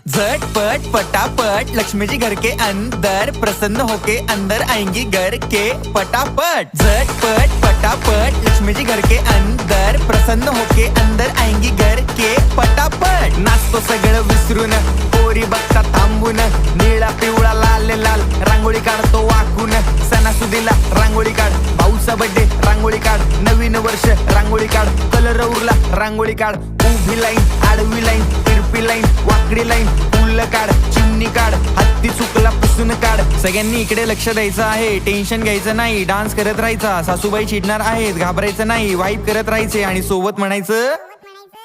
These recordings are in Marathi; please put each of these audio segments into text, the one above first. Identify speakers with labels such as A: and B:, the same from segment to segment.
A: झटपट पटापट लक्ष्मी जी घर के अंदर प्रसन्न होके अंदर आएंगी घर के पटापट। झटपट पटापट लक्ष्मी जी घर के अंदर प्रसन्न होके अंदर आएंगी घर के पटापट। नाचतो सगळं विसरून पोरी बघता थांबून निळा पिवळा लाल लाल रांगोळी काढतो वाकून। सणासुदीला रांगोळी काढ, भाऊचा बर्थडे रांगोळी काढ, नवीन वर्ष रांगोळी काढ, कलर उरला रांगोळी काढ, उभी लाईन आडवी लाईन तिरपी लाईन वाकडी लाईन फुल काढ, चिमणी काढ, हत्ती चुकला पुसून काढ। सगळ्यांनी इकडे लक्ष द्यायचं आहे, टेन्शन घ्यायचं नाही, डान्स करत राहायचा। सासूबाई चिडणार आहेत, घाबरायचं नाही, वाईब करत राहायचे आणि सोबत म्हणायचं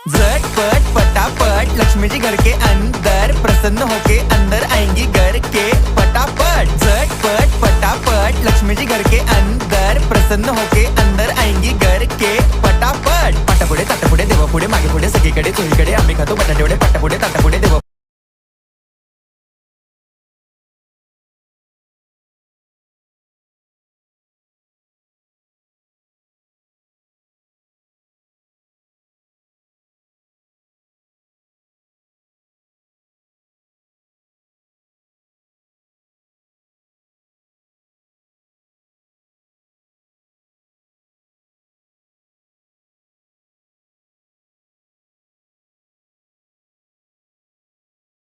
A: झटपट पटापट लक्ष्मी जी घर के अंदर प्रसन्न होके अंदर आएंगी घर के पटापट। झटपट पटापट लक्ष्मी जी घर के अंदर प्रसन्न होके अंदर आएंगी घर के पटापट। पाटापुढे ताटापुढे देवापुढे मागे पुढे सगळीकडे चोहीकडे आम्ही खातो बटाटेवडे पाटापुढे ताटापुढे देवा